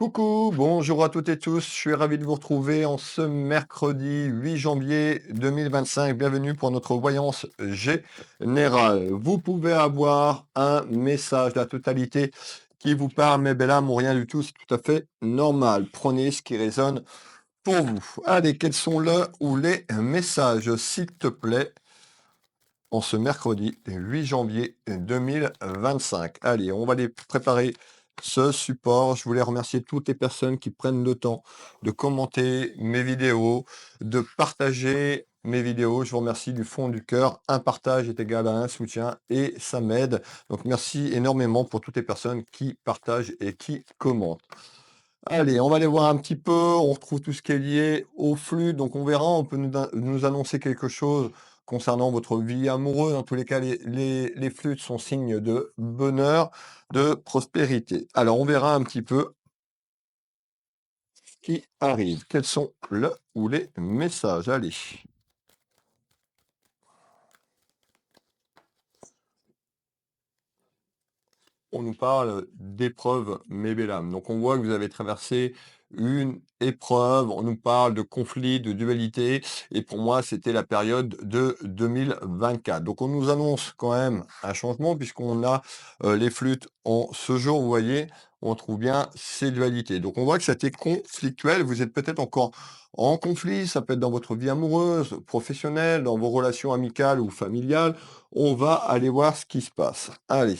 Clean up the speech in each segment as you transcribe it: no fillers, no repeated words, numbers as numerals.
Coucou, bonjour à toutes et tous, je suis ravi de vous retrouver en ce mercredi 8 janvier 2025. Bienvenue pour notre voyance générale. Vous pouvez avoir un message de la totalité qui vous parle, mais belle âme ou rien du tout, c'est tout à fait normal. Prenez ce qui résonne pour vous. Allez, quels sont le ou les messages, s'il te plaît, en ce mercredi 8 janvier 2025. Allez, on va les préparer ce support. Je voulais remercier toutes les personnes qui prennent le temps de commenter mes vidéos, de partager mes vidéos. Je vous remercie du fond du cœur. Un partage est égal à un soutien et ça m'aide. Donc merci énormément pour toutes les personnes qui partagent et qui commentent. Allez, on va aller voir un petit peu. On retrouve tout ce qui est lié au flux. Donc, on verra, on peut nous annoncer quelque chose concernant votre vie amoureuse. Dans tous les cas, les flûtes sont signes de bonheur, de prospérité. Alors, on verra un petit peu ce qui arrive. Quels sont le ou les messages? Allez. On nous parle d'épreuves Mébélam. Donc on voit que vous avez traversé une épreuve, on nous parle de conflit, de dualité, et pour moi c'était la période de 2024. Donc on nous annonce quand même un changement puisqu'on a les flûtes en ce jour, vous voyez, on trouve bien ces dualités. Donc on voit que c'était conflictuel, vous êtes peut-être encore en conflit, ça peut être dans votre vie amoureuse, professionnelle, dans vos relations amicales ou familiales. On va aller voir ce qui se passe. Allez.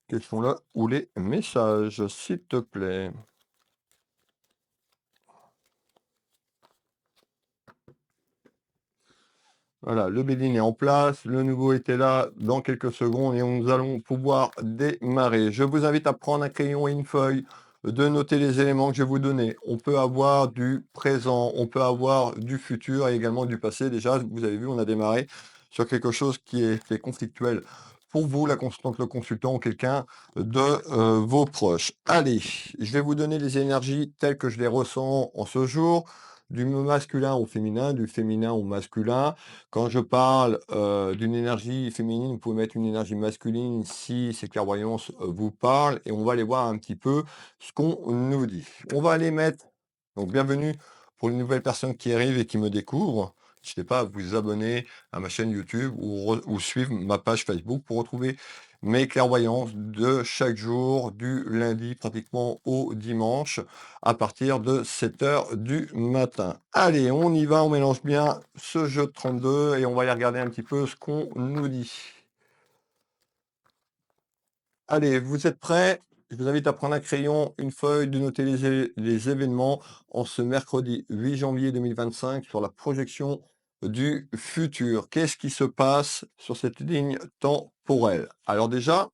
Quels sont là ou les messages, s'il te plaît? Voilà, le building est en place, le nouveau était là dans quelques secondes et nous allons pouvoir démarrer. Je vous invite à prendre un crayon et une feuille, de noter les éléments que je vais vous donner. On peut avoir du présent, on peut avoir du futur et également du passé. Déjà, vous avez vu, on a démarré sur quelque chose qui est conflictuel pour vous, la consultante, le consultant ou quelqu'un de vos proches. Allez, je vais vous donner les énergies telles que je les ressens en ce jour, du masculin au féminin, du féminin au masculin. Quand je parle, d'une énergie féminine, vous pouvez mettre une énergie masculine si ces clairvoyances, vous parlent et on va aller voir un petit peu ce qu'on nous dit. On va aller mettre donc bienvenue pour une nouvelle personne qui arrive et qui me découvre. N'hésitez pas à vous abonner à ma chaîne YouTube ou suivre ma page Facebook pour retrouver mes clairvoyances de chaque jour, du lundi pratiquement au dimanche à partir de 7 heures du matin. Allez, on y va, on mélange bien ce jeu de 32 et on va aller regarder un petit peu ce qu'on nous dit. Allez, vous êtes prêts? Je vous invite à prendre un crayon, une feuille, de noter les événements en ce mercredi 8 janvier 2025 sur la projection du futur. Qu'est-ce qui se passe sur cette ligne temporelle? Alors déjà,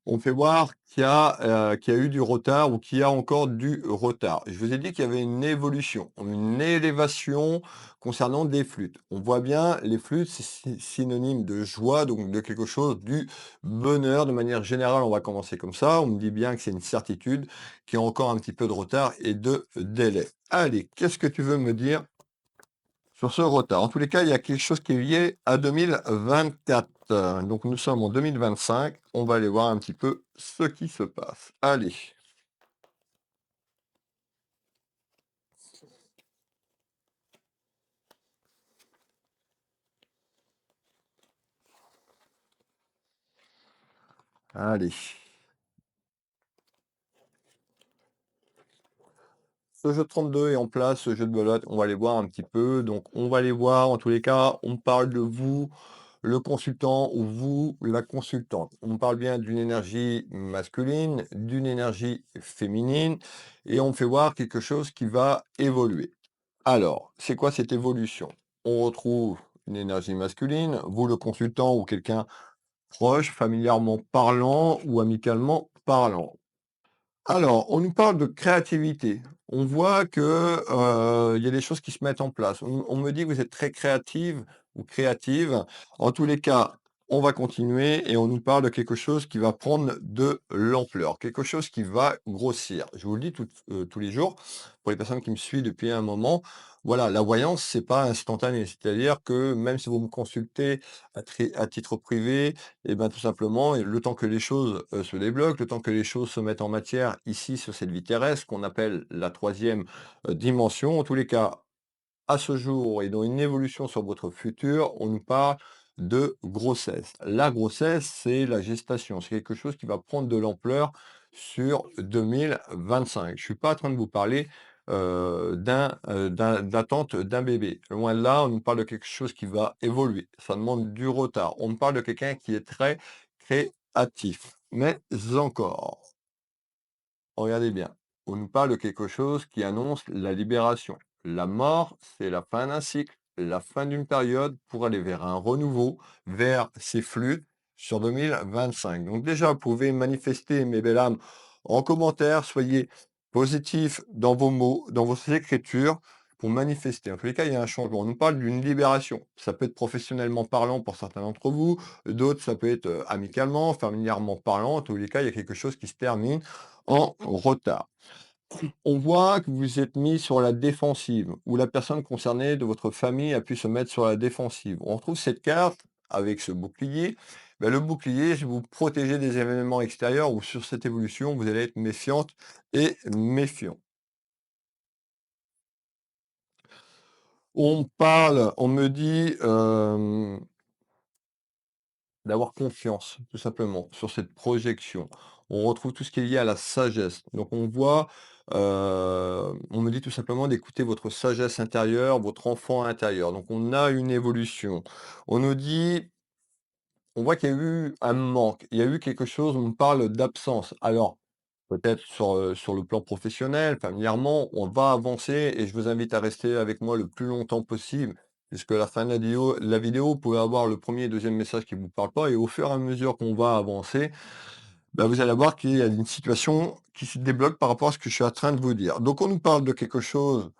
on fait voir qu'il y a eu du retard ou qu'il y a encore du retard. Je vous ai dit qu'il y avait une évolution, une élévation concernant des flûtes. On voit bien, les flûtes, c'est synonyme de joie, donc de quelque chose, du bonheur. De manière générale, on va commencer comme ça. On me dit bien que c'est une certitude, qu'il y a encore un petit peu de retard et de délai. Allez, qu'est-ce que tu veux me dire sur ce retard? En tous les cas, il y a quelque chose qui est lié à 2024. Donc nous sommes en 2025. On va aller voir un petit peu ce qui se passe. Allez, allez. Ce jeu de 32 est en place, ce jeu de belote, on va aller voir un petit peu. Donc on va aller voir, en tous les cas, on parle de vous, le consultant ou vous, la consultante. On parle bien d'une énergie masculine, d'une énergie féminine et on fait voir quelque chose qui va évoluer. Alors, c'est quoi cette évolution? On retrouve une énergie masculine, vous le consultant ou quelqu'un proche, familièrement parlant ou amicalement parlant. Alors, on nous parle de créativité. On voit que, il y a des choses qui se mettent en place. On me dit que vous êtes très créative ou créative. En tous les cas, On va continuer et on nous parle de quelque chose qui va prendre de l'ampleur, quelque chose qui va grossir. Je vous le dis tous les jours, pour les personnes qui me suivent depuis un moment, voilà, la voyance, c'est pas instantané. C'est-à-dire que même si vous me consultez à titre privé, et ben tout simplement, et le temps que les choses se débloquent, le temps que les choses se mettent en matière ici sur cette vie terrestre, qu'on appelle la troisième dimension, en tous les cas, à ce jour et dans une évolution sur votre futur, on nous parle de grossesse. La grossesse, c'est la gestation. C'est quelque chose qui va prendre de l'ampleur sur 2025. Je suis pas en train de vous parler d'attente d'un bébé. Loin de là, on nous parle de quelque chose qui va évoluer. Ça demande du retard. On nous parle de quelqu'un qui est très créatif. Mais encore. Regardez bien, on nous parle de quelque chose qui annonce la libération. La mort, c'est la fin d'un cycle, la fin d'une période pour aller vers un renouveau, vers ces flux sur 2025. Donc déjà, vous pouvez manifester, mes belles âmes, en commentaire, soyez positifs dans vos mots, dans vos écritures, pour manifester. En tous les cas, il y a un changement. On nous parle d'une libération. Ça peut être professionnellement parlant pour certains d'entre vous, d'autres, ça peut être amicalement, familièrement parlant. En tous les cas, il y a quelque chose qui se termine en retard. On voit que vous êtes mis sur la défensive, ou la personne concernée de votre famille a pu se mettre sur la défensive. On retrouve cette carte avec ce bouclier. Ben, le bouclier, c'est vous protéger des événements extérieurs ou sur cette évolution, vous allez être méfiante et méfiant. On me dit d'avoir confiance, tout simplement, sur cette projection. On retrouve tout ce qui est lié à la sagesse. Donc on voit, on me dit tout simplement d'écouter votre sagesse intérieure, votre enfant intérieur. Donc on a une évolution. On nous dit on voit qu'il y a eu un manque, il y a eu quelque chose, on me parle d'absence. Alors, peut-être sur le plan professionnel, familièrement, on va avancer et je vous invite à rester avec moi le plus longtemps possible, puisque à la fin de la vidéo, vous pouvez avoir le premier et deuxième message qui ne vous parle pas et au fur et à mesure qu'on va avancer, bah, vous allez voir qu'il y a une situation qui se débloque par rapport à ce que je suis en train de vous dire. Donc on nous parle de quelque chose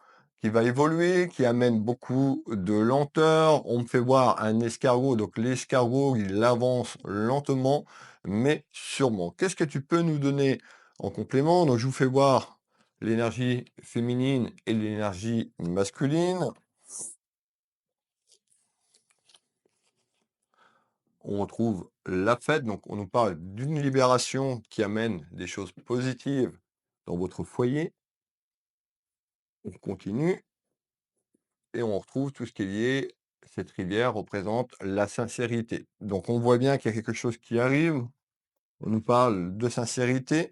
qui va évoluer, qui amène beaucoup de lenteur. On me fait voir un escargot, donc l'escargot, il avance lentement, mais sûrement. Qu'est-ce que tu peux nous donner en complément? Donc je vous fais voir l'énergie féminine et l'énergie masculine. On retrouve la fête, donc on nous parle d'une libération qui amène des choses positives dans votre foyer. On continue et on retrouve tout ce qui est lié. Cette rivière représente la sincérité. Donc on voit bien qu'il y a quelque chose qui arrive. On nous parle de sincérité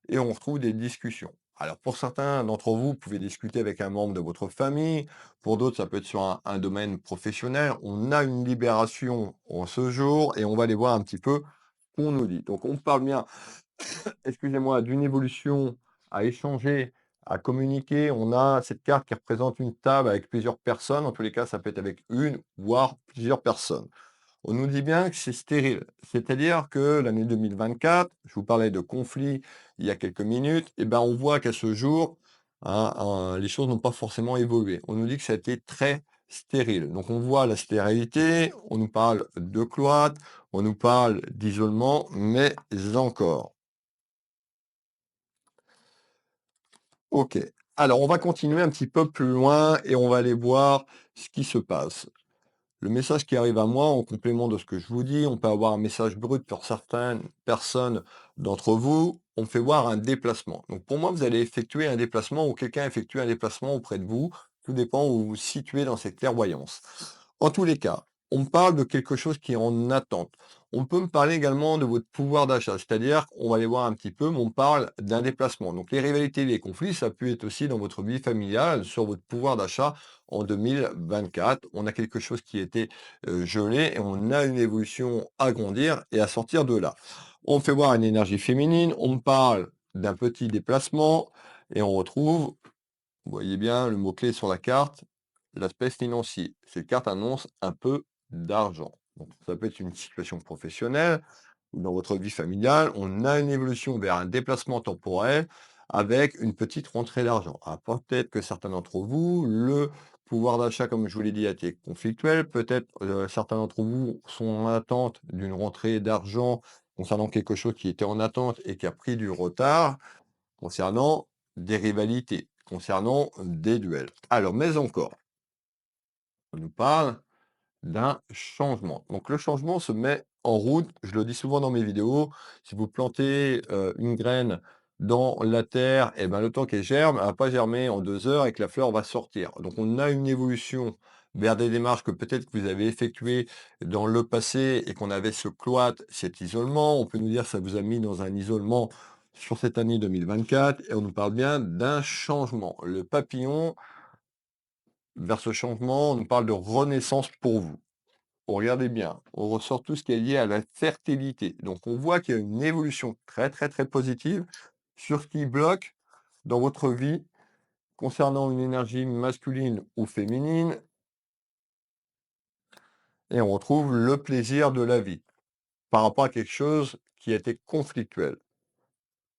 et on retrouve des discussions. Alors pour certains d'entre vous, vous pouvez discuter avec un membre de votre famille. Pour d'autres, ça peut être sur un domaine professionnel. On a une libération en ce jour et on va aller voir un petit peu ce qu'on nous dit. Donc on parle bien excusez-moi, d'une évolution à échanger, à communiquer. On a cette carte qui représente une table avec plusieurs personnes. En tous les cas, ça peut être avec une, voire plusieurs personnes. On nous dit bien que c'est stérile. C'est-à-dire que l'année 2024, je vous parlais de conflit il y a quelques minutes, et ben on voit qu'à ce jour, les choses n'ont pas forcément évolué. On nous dit que ça a été très stérile. Donc on voit la stérilité, on nous parle de cloître, on nous parle d'isolement, mais encore. OK. Alors, on va continuer un petit peu plus loin et on va aller voir ce qui se passe. Le message qui arrive à moi, en complément de ce que je vous dis, on peut avoir un message brut pour certaines personnes d'entre vous. On me fait voir un déplacement. Donc, pour moi, vous allez effectuer un déplacement ou quelqu'un effectue un déplacement auprès de vous. Tout dépend où vous vous situez dans cette clairvoyance. En tous les cas, on me parle de quelque chose qui est en attente. On peut me parler également de votre pouvoir d'achat, c'est-à-dire qu'on va aller voir un petit peu, mais on parle d'un déplacement. Donc les rivalités, les conflits, ça peut être aussi dans votre vie familiale, sur votre pouvoir d'achat en 2024. On a quelque chose qui était gelé et on a une évolution à grandir et à sortir de là. On me fait voir une énergie féminine, on me parle d'un petit déplacement et on retrouve vous voyez bien le mot-clé sur la carte, l'aspect financier. Cette carte annonce un peu d'argent. Donc, ça peut être une situation professionnelle ou dans votre vie familiale. On a une évolution vers un déplacement temporel avec une petite rentrée d'argent. Alors, peut-être que certains d'entre vous le pouvoir d'achat, comme je vous l'ai dit, a été conflictuel. Peut-être, certains d'entre vous sont en attente d'une rentrée d'argent concernant quelque chose qui était en attente et qui a pris du retard concernant des rivalités, concernant des duels. Alors, mais encore, on nous parle d'un changement. Donc le changement se met en route, je le dis souvent dans mes vidéos, si vous plantez, une graine dans la terre et ben, le temps qu'elle germe, elle va pas germer en 2 heures et que la fleur va sortir. Donc on a une évolution vers des démarches que peut-être que vous avez effectuées dans le passé et qu'on avait ce cloître, cet isolement. On peut nous dire que ça vous a mis dans un isolement sur cette année 2024 et on nous parle bien d'un changement. Le papillon, vers ce changement, on nous parle de renaissance pour vous. Regardez bien, on ressort tout ce qui est lié à la fertilité. Donc on voit qu'il y a une évolution très, très, très positive sur ce qui bloque dans votre vie concernant une énergie masculine ou féminine et on retrouve le plaisir de la vie par rapport à quelque chose qui était conflictuel.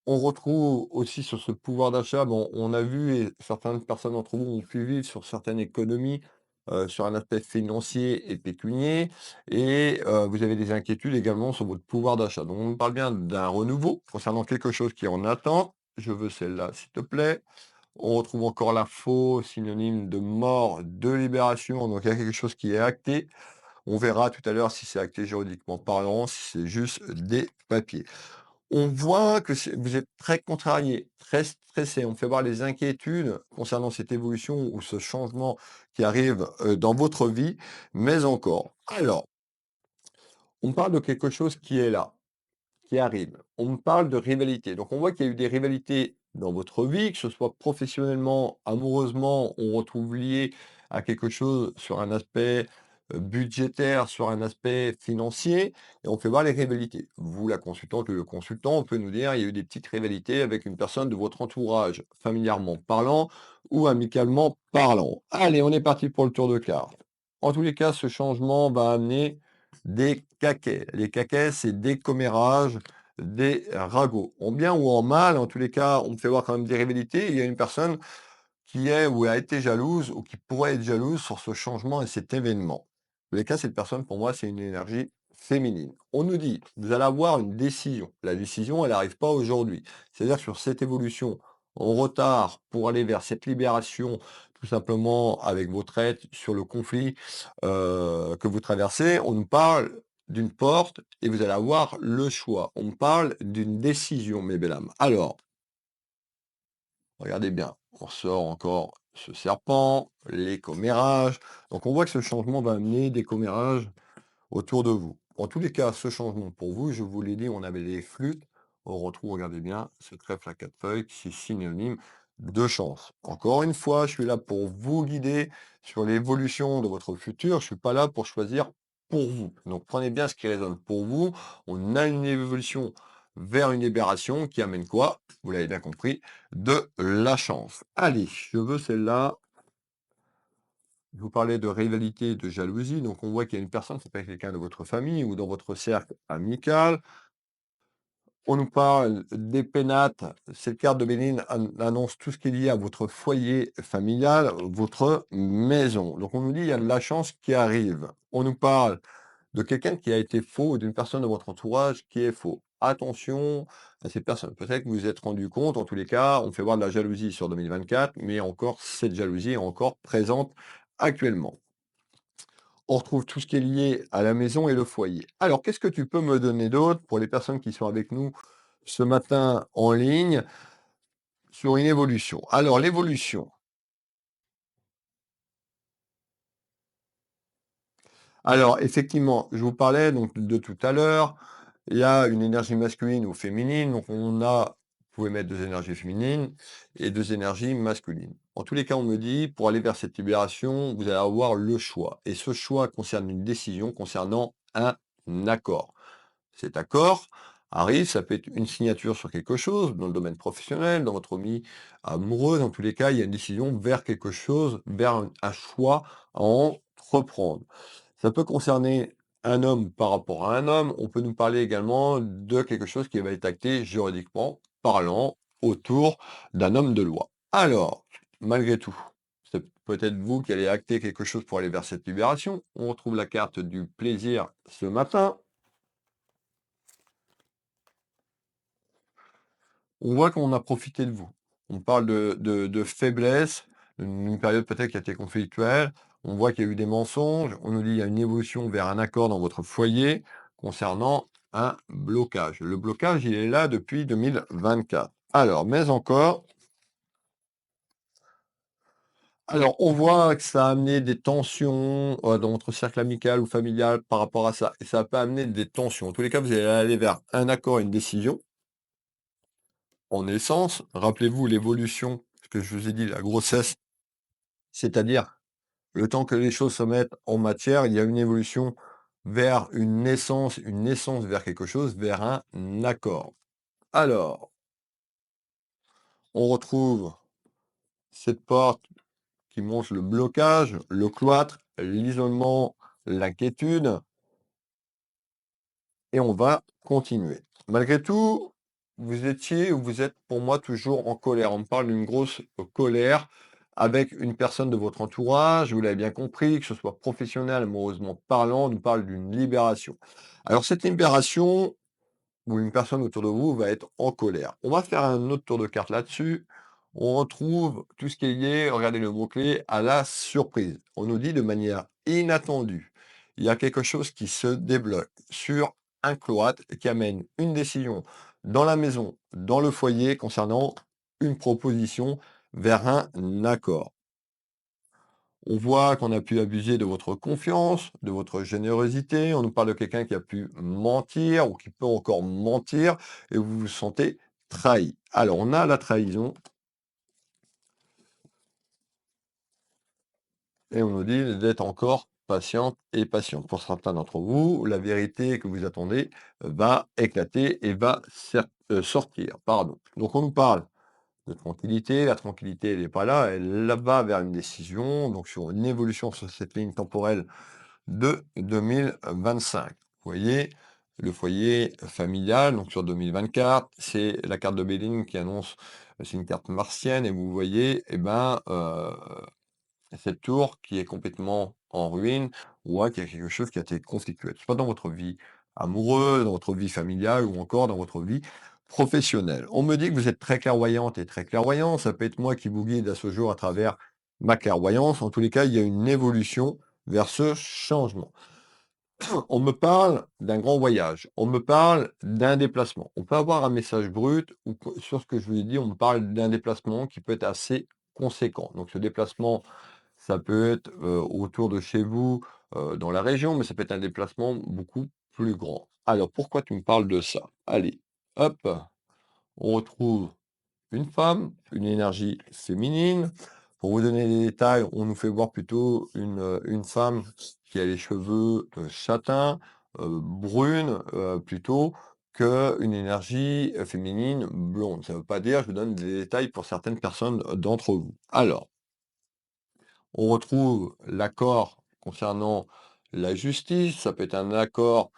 On retrouve aussi sur ce pouvoir d'achat, bon, on a vu et certaines personnes d'entre vous ont pu vivre sur certaines économies, sur un aspect financier et pécunier et vous avez des inquiétudes également sur votre pouvoir d'achat. Donc on parle bien d'un renouveau concernant quelque chose qui est en attente. Je veux celle-là, s'il te plaît. On retrouve encore la faux, synonyme de mort, de libération, donc il y a quelque chose qui est acté. On verra tout à l'heure si c'est acté juridiquement parlant, si c'est juste des papiers. On voit que vous êtes très contrarié, très stressé. On fait voir les inquiétudes concernant cette évolution ou ce changement qui arrive dans votre vie, mais encore. Alors, on parle de quelque chose qui est là, qui arrive. On me parle de rivalité. Donc, on voit qu'il y a eu des rivalités dans votre vie, que ce soit professionnellement, amoureusement, on retrouve lié à quelque chose sur un aspect budgétaire, sur un aspect financier, et on fait voir les rivalités. Vous, la consultante ou le consultant, on peut nous dire il y a eu des petites rivalités avec une personne de votre entourage, familièrement parlant ou amicalement parlant. Allez, on est parti pour le tour de carte. En tous les cas, ce changement va amener des caquets. Les caquets, c'est des commérages, des ragots. En bien ou en mal, en tous les cas, on me fait voir quand même des rivalités. Il y a une personne qui est ou a été jalouse ou qui pourrait être jalouse sur ce changement et cet événement. Dans tous les cas, cette personne, pour moi, c'est une énergie féminine. On nous dit, vous allez avoir une décision. La décision, elle n'arrive pas aujourd'hui. C'est-à-dire que sur cette évolution en retard pour aller vers cette libération, tout simplement avec votre aide sur le conflit que vous traversez, on nous parle d'une porte et vous allez avoir le choix. On parle d'une décision, mes belles âmes. Alors, regardez bien, on ressort encore ce serpent, les commérages. Donc on voit que ce changement va amener des commérages autour de vous. En tous les cas, ce changement pour vous, je vous l'ai dit, on avait les flûtes. On retrouve, regardez bien, ce trèfle à 4 feuilles qui est synonyme de chance. Encore une fois, je suis là pour vous guider sur l'évolution de votre futur. Je ne suis pas là pour choisir pour vous. Donc prenez bien ce qui résonne pour vous. On a une évolution vers une libération qui amène quoi? Vous l'avez bien compris, de la chance. Allez, je veux celle-là. Je vous parlais de rivalité, de jalousie, donc on voit qu'il y a une personne, ça peut être quelqu'un de votre famille ou dans votre cercle amical. On nous parle des pénates, cette carte de Béline annonce tout ce qui est lié à votre foyer familial, votre maison. Donc on nous dit il y a de la chance qui arrive. On nous parle de quelqu'un qui a été faux ou d'une personne de votre entourage qui est faux. Attention à ces personnes. Peut-être que vous vous êtes rendu compte, en tous les cas, on fait voir de la jalousie sur 2024, mais encore cette jalousie est encore présente actuellement. On retrouve tout ce qui est lié à la maison et le foyer. Alors, qu'est-ce que tu peux me donner d'autre pour les personnes qui sont avec nous ce matin en ligne sur une évolution? Alors, l'évolution. Alors, effectivement, je vous parlais donc de tout à l'heure. Il y a une énergie masculine ou féminine. Donc, vous pouvez mettre deux énergies féminines et deux énergies masculines. En tous les cas, on me dit, pour aller vers cette libération, vous allez avoir le choix. Et ce choix concerne une décision concernant un accord. Cet accord arrive, ça peut être une signature sur quelque chose, dans le domaine professionnel, dans votre vie amoureuse. Dans tous les cas, il y a une décision vers quelque chose, vers un choix à entreprendre. Ça peut concerner un homme par rapport à un homme. On peut nous parler également de quelque chose qui va être acté juridiquement parlant autour d'un homme de loi. Alors, malgré tout, c'est peut-être vous qui allez acter quelque chose pour aller vers cette libération. On retrouve la carte du plaisir ce matin. On voit qu'on a profité de vous. On parle de faiblesse, une période peut-être qui a été conflictuelle. On voit qu'il y a eu des mensonges. On nous dit qu'il y a une évolution vers un accord dans votre foyer concernant un blocage. Le blocage, il est là depuis 2024. Alors, mais encore, alors on voit que ça a amené des tensions dans votre cercle amical ou familial par rapport à ça. Et ça peut amener des tensions. En tous les cas, vous allez aller vers un accord, une décision. En essence, rappelez-vous l'évolution, ce que je vous ai dit, la grossesse, c'est-à-dire le temps que les choses se mettent en matière, il y a une évolution vers une naissance vers quelque chose, vers un accord. Alors, on retrouve cette porte qui montre le blocage, le cloître, l'isolement, l'inquiétude, et on va continuer. Malgré tout, vous étiez ou vous êtes pour moi toujours en colère. On me parle d'une grosse colère avec une personne de votre entourage, vous l'avez bien compris, que ce soit professionnel, amoureusement parlant, on nous parle d'une libération. Alors cette libération, où une personne autour de vous va être en colère. On va faire un autre tour de carte là-dessus. On retrouve tout ce qui est lié, regardez le mot-clé, à la surprise. On nous dit de manière inattendue, il y a quelque chose qui se débloque sur un cloître qui amène une décision dans la maison, dans le foyer, concernant une proposition vers un accord. On voit qu'on a pu abuser de votre confiance, de votre générosité. On nous parle de quelqu'un qui a pu mentir ou qui peut encore mentir et vous vous sentez trahi. Alors, on a la trahison et on nous dit d'être encore patiente et patient. Pour certains d'entre vous, la vérité que vous attendez va éclater et va sortir. Pardon. Donc, on nous parle de tranquillité. La tranquillité, elle n'est pas là. Elle va vers une décision, donc sur une évolution sur cette ligne temporelle de 2025. Vous voyez, le foyer familial, donc sur 2024, c'est la carte de Béline qui annonce, c'est une carte martienne et vous voyez, eh ben, cette tour qui est complètement en ruine, on voit qu'il y a quelque chose qui a été constitué, soit dans votre vie amoureuse, dans votre vie familiale ou encore dans votre vie professionnelle. On me dit que vous êtes très clairvoyante et très clairvoyant, ça peut être moi qui vous guide à ce jour à travers ma clairvoyance. En tous les cas, il y a une évolution vers ce changement. On me parle d'un grand voyage, on me parle d'un déplacement. On peut avoir un message brut ou sur ce que je vous ai dit, on me parle d'un déplacement qui peut être assez conséquent. Donc ce déplacement, ça peut être autour de chez vous, dans la région, mais ça peut être un déplacement beaucoup plus grand. Alors pourquoi tu me parles de ça? Allez, hop, on retrouve une femme, une énergie féminine. Pour vous donner des détails, on nous fait voir plutôt une femme qui a les cheveux châtains, brunes plutôt, qu'une énergie féminine blonde. Ça ne veut pas dire, je vous donne des détails pour certaines personnes d'entre vous. Alors, on retrouve l'accord concernant la justice, ça peut être un accord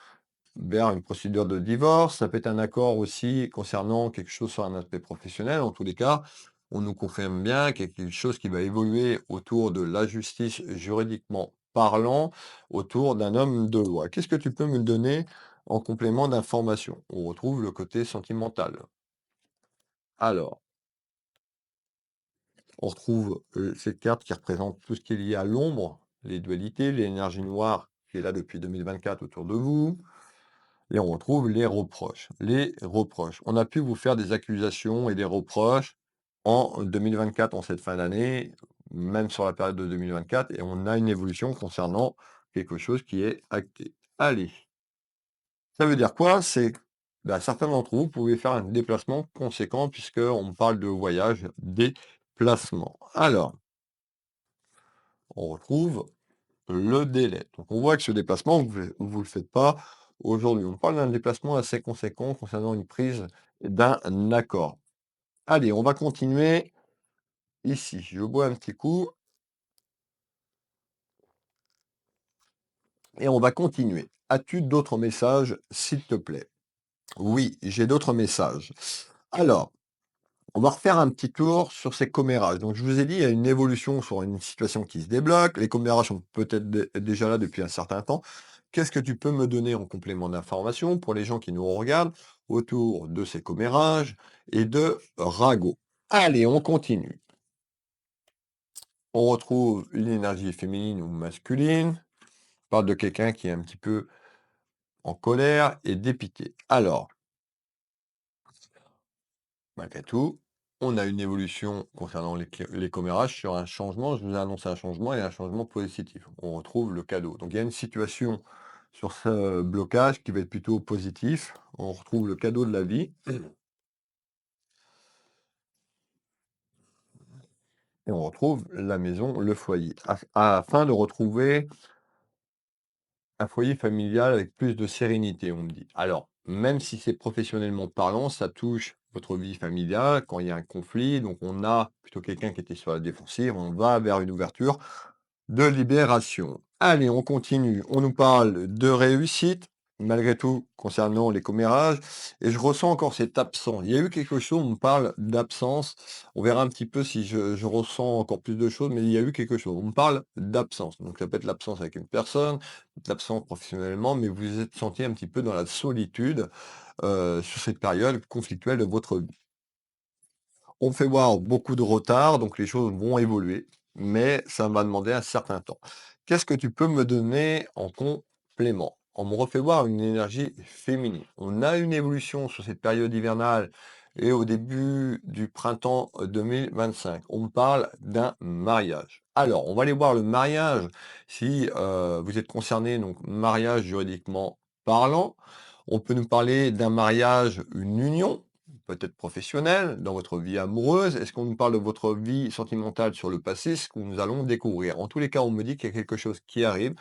vers une procédure de divorce, ça peut être un accord aussi concernant quelque chose sur un aspect professionnel. En tous les cas, on nous confirme bien qu'il y a quelque chose qui va évoluer autour de la justice juridiquement parlant, autour d'un homme de loi. Qu'est-ce que tu peux me donner en complément d'information? On retrouve le côté sentimental. Alors, on retrouve cette carte qui représente tout ce qui est lié à l'ombre, les dualités, l'énergie noire qui est là depuis 2024 autour de vous. Et on retrouve les reproches. Les reproches. On a pu vous faire des accusations et des reproches en 2024, en cette fin d'année, même sur la période de 2024, et on a une évolution concernant quelque chose qui est acté. Allez, ça veut dire quoi? C'est bah, certains d'entre vous pouvez faire un déplacement conséquent puisqu'on parle de voyage, déplacement. Alors, on retrouve le délai. Donc on voit que ce déplacement, vous le faites pas aujourd'hui. On parle d'un déplacement assez conséquent concernant une prise d'un accord. Allez, on va continuer ici. Je bois un petit coup et on va continuer. As-tu d'autres messages, s'il te plaît? Oui, j'ai d'autres messages. Alors, On va refaire un petit tour sur ces commérages. Donc, je vous ai dit, il y a une évolution sur une situation qui se débloque. Les commérages sont peut-être déjà là depuis un certain temps. Qu'est-ce que tu peux me donner en complément d'information pour les gens qui nous regardent autour de ces commérages et de ragots? Allez, on continue. On retrouve une énergie féminine ou masculine. On parle de quelqu'un qui est un petit peu en colère et dépité. Alors, malgré tout, on a une évolution concernant les commérages sur un changement. Je vous ai annoncé un changement et un changement positif. On retrouve le cadeau. Donc il y a une situation sur ce blocage qui va être plutôt positif. On retrouve le cadeau de la vie et on retrouve la maison, le foyer, afin de retrouver un foyer familial avec plus de sérénité, on me dit. Alors, même si c'est professionnellement parlant, ça touche votre vie familiale quand il y a un conflit. Donc, on a plutôt quelqu'un qui était sur la défensive. On va vers une ouverture de libération. Allez, on continue. On nous parle de réussite, malgré tout, concernant les commérages. Et je ressens encore cet absent. Il y a eu quelque chose, on me parle d'absence. On verra un petit peu si je ressens encore plus de choses, mais il y a eu quelque chose. On me parle d'absence. Donc ça peut être l'absence avec une personne, l'absence professionnellement, mais vous vous êtes senti un petit peu dans la solitude sur cette période conflictuelle de votre vie. On fait voir beaucoup de retard, donc les choses vont évoluer, mais ça va demander un certain temps. Qu'est-ce que tu peux me donner en complément? On me refait voir une énergie féminine. On a une évolution sur cette période hivernale et au début du printemps 2025. On me parle d'un mariage. Alors, on va aller voir le mariage si vous êtes concerné, donc mariage juridiquement parlant. On peut nous parler d'un mariage, une union, peut-être professionnelle, dans votre vie amoureuse? Est-ce qu'on nous parle de votre vie sentimentale sur le passé? Ce que nous allons découvrir. En tous les cas, on me dit qu'il y a quelque chose qui arrive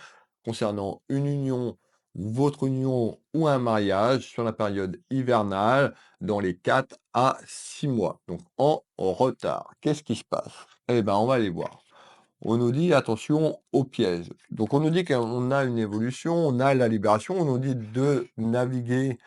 concernant une union, ou votre union ou un mariage sur la période hivernale dans les 4 à 6 mois, donc en retard. Qu'est-ce qui se passe? Eh ben, on va aller voir. On nous dit attention aux pièges. Donc on nous dit qu'on a une évolution, on a la libération, on nous dit de naviguer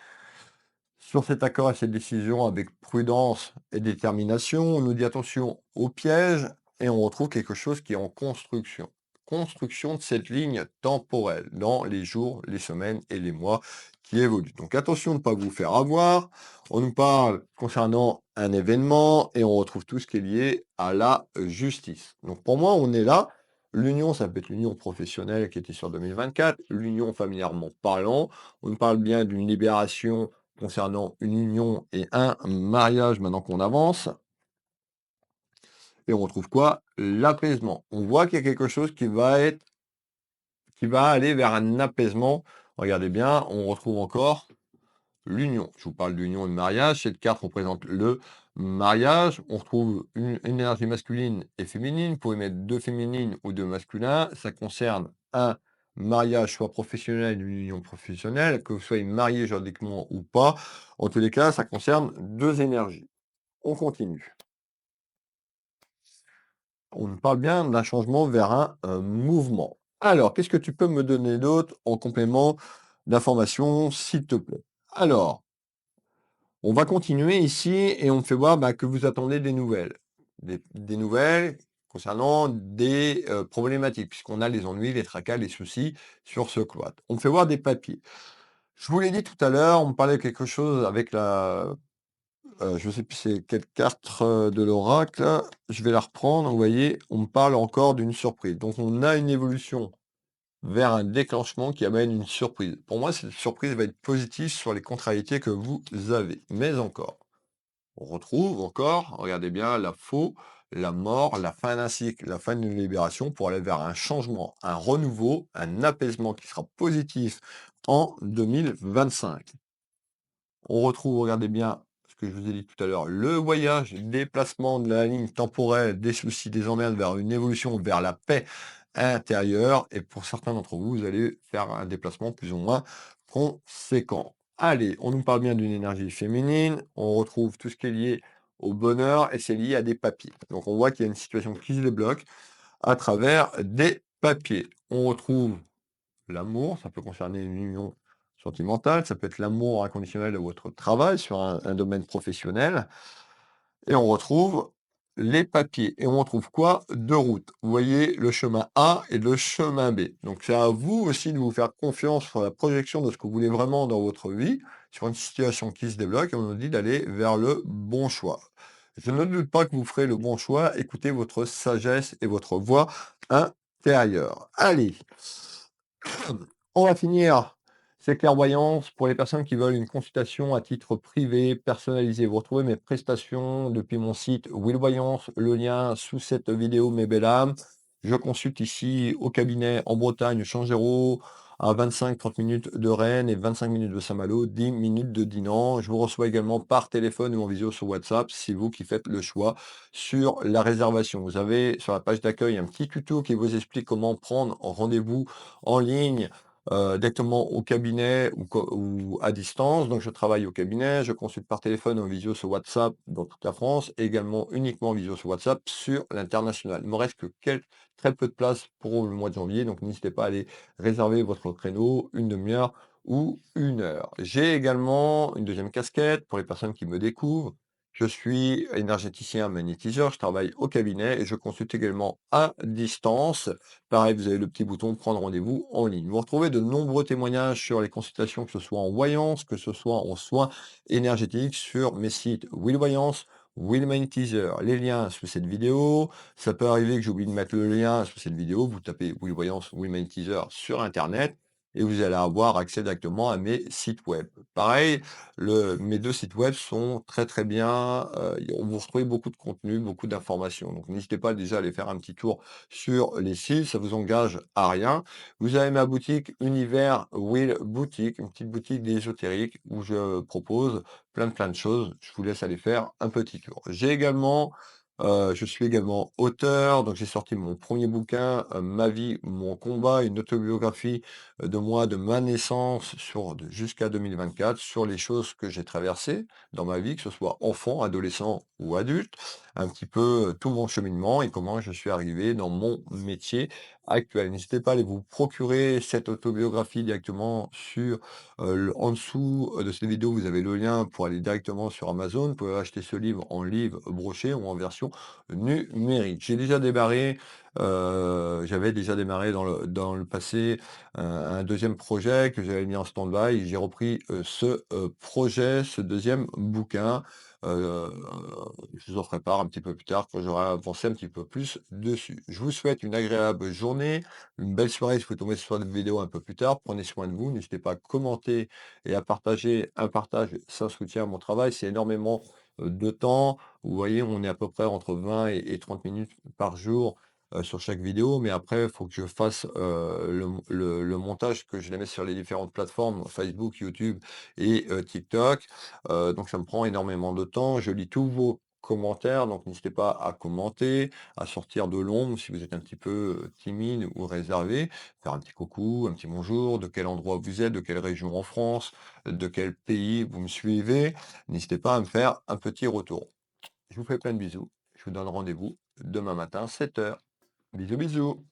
sur cet accord et cette décision avec prudence et détermination. On nous dit attention aux pièges et on retrouve quelque chose qui est en construction. Construction de cette ligne temporelle dans les jours, les semaines et les mois qui évoluent. Donc attention de ne pas vous faire avoir. On nous parle concernant un événement et on retrouve tout ce qui est lié à la justice. Donc pour moi, on est là. L'union, ça peut être l'union professionnelle qui était sur 2024, l'union familièrement parlant. On nous parle bien d'une libération concernant une union et un mariage maintenant qu'on avance. Et on retrouve quoi? L'apaisement. On voit qu'il y a quelque chose qui va aller vers un apaisement. Regardez bien, on retrouve encore l'union. Je vous parle d'union et de mariage. Cette carte représente le mariage. On retrouve une énergie masculine et féminine. Vous pouvez mettre deux féminines ou deux masculins. Ça concerne un mariage, soit professionnel, une union professionnelle, que vous soyez marié juridiquement ou pas. En tous les cas, ça concerne deux énergies. On continue. On nous parle bien d'un changement vers un mouvement. Alors, qu'est-ce que tu peux me donner d'autre en complément d'information, s'il te plaît? Alors, on va continuer ici et on me fait voir bah, que vous attendez des nouvelles. Des nouvelles concernant des problématiques, puisqu'on a les ennuis, les tracas, les soucis sur ce cloître. On me fait voir des papiers. Je vous l'ai dit tout à l'heure, on me parlait de quelque chose avec la... je ne sais plus c'est quelle carte de l'oracle. Je vais la reprendre. Vous voyez, on me parle encore d'une surprise. Donc on a une évolution vers un déclenchement qui amène une surprise. Pour moi, cette surprise va être positive sur les contrariétés que vous avez. Mais encore. On retrouve encore, regardez bien, la faux, la mort, la fin d'un cycle, la fin d'une libération pour aller vers un changement, un renouveau, un apaisement qui sera positif en 2025. On retrouve, regardez bien ce que je vous ai dit tout à l'heure, le voyage, déplacement de la ligne temporelle, des soucis, des emmerdes vers une évolution, vers la paix intérieure. Et pour certains d'entre vous, vous allez faire un déplacement plus ou moins conséquent. Allez, on nous parle bien d'une énergie féminine. On retrouve tout ce qui est lié au bonheur et c'est lié à des papiers. Donc on voit qu'il y a une situation qui se débloque à travers des papiers. On retrouve l'amour, ça peut concerner une union sentimentale, ça peut être l'amour inconditionnel de votre travail sur un domaine professionnel. Et on retrouve les papiers. Et on retrouve quoi? 2 routes. Vous voyez le chemin A et le chemin B. Donc c'est à vous aussi de vous faire confiance sur la projection de ce que vous voulez vraiment dans votre vie, sur une situation qui se débloque et on nous dit d'aller vers le bon choix. Je ne doute pas que vous ferez le bon choix. Écoutez votre sagesse et votre voix intérieure. Allez, on va finir ces clairvoyances pour les personnes qui veulent une consultation à titre privé, personnalisé. Vous retrouvez mes prestations depuis mon site Will Voyance, le lien sous cette vidéo, mes belles âmes. Je consulte ici au cabinet en Bretagne, Changéro, à 25-30 minutes de Rennes et 25 minutes de Saint-Malo, 10 minutes de Dinan. Je vous reçois également par téléphone ou en visio sur WhatsApp. C'est vous qui faites le choix sur la réservation. Vous avez sur la page d'accueil un petit tuto qui vous explique comment prendre rendez-vous en ligne directement au cabinet ou à distance. Donc, je travaille au cabinet, je consulte par téléphone en visio sur WhatsApp dans toute la France, et également uniquement en visio sur WhatsApp sur l'international. Il me reste que très peu de place pour le mois de janvier, donc n'hésitez pas à aller réserver votre créneau, une demi-heure ou 1 heure. J'ai également une deuxième casquette pour les personnes qui me découvrent. Je suis énergéticien magnétiseur, je travaille au cabinet et je consulte également à distance. Pareil, vous avez le petit bouton prendre rendez-vous en ligne. Vous retrouvez de nombreux témoignages sur les consultations, que ce soit en voyance, que ce soit en soins énergétiques, sur mes sites Will Voyance, Will Magnétiseur. Les liens sous cette vidéo. Ça peut arriver que j'oublie de mettre le lien sous cette vidéo. Vous tapez Will Voyance, Will Magnétiseur sur Internet et vous allez avoir accès directement à mes sites web. Pareil, mes 2 sites web sont très, très bien. Vous retrouvez beaucoup de contenu, beaucoup d'informations. Donc n'hésitez pas déjà à aller faire un petit tour sur les sites, ça vous engage à rien. Vous avez ma boutique Univers Will Boutique, une petite boutique d'ésotérique où je propose plein de choses. Je vous laisse aller faire un petit tour. Je suis également auteur, donc j'ai sorti mon premier bouquin, Ma vie, mon combat, une autobiographie de moi, de ma naissance jusqu'à 2024, sur les choses que j'ai traversées dans ma vie, que ce soit enfant, adolescent ou adulte, un petit peu tout mon cheminement et comment je suis arrivé dans mon métier actuel. N'hésitez pas à aller vous procurer cette autobiographie directement en dessous de cette vidéo, vous avez le lien pour aller directement sur Amazon. Vous pouvez acheter ce livre en livre broché ou en version numérique. J'avais déjà démarré dans le passé un deuxième projet que j'avais mis en stand-by. J'ai repris ce projet, ce deuxième bouquin. Euh, je vous en ferai part un petit peu plus tard quand j'aurai avancé un petit peu plus dessus. Je vous souhaite une agréable journée, une belle soirée si vous tombez sur cette vidéo un peu plus tard. Prenez soin de vous. N'hésitez pas à commenter et à partager. Un partage, ça soutient mon travail. C'est énormément de temps. Vous voyez, on est à peu près entre 20 et 30 minutes par jour sur chaque vidéo, mais après, il faut que je fasse le montage, que je les mette sur les différentes plateformes, Facebook, YouTube et TikTok. Donc ça me prend énormément de temps. Je lis tous vos commentaires, donc n'hésitez pas à commenter, à sortir de l'ombre si vous êtes un petit peu timide ou réservé, faire un petit coucou, un petit bonjour, de quel endroit vous êtes, de quelle région en France, de quel pays vous me suivez. N'hésitez pas à me faire un petit retour. Je vous fais plein de bisous. Je vous donne rendez-vous demain matin, 7 heures. Bisous, bisous.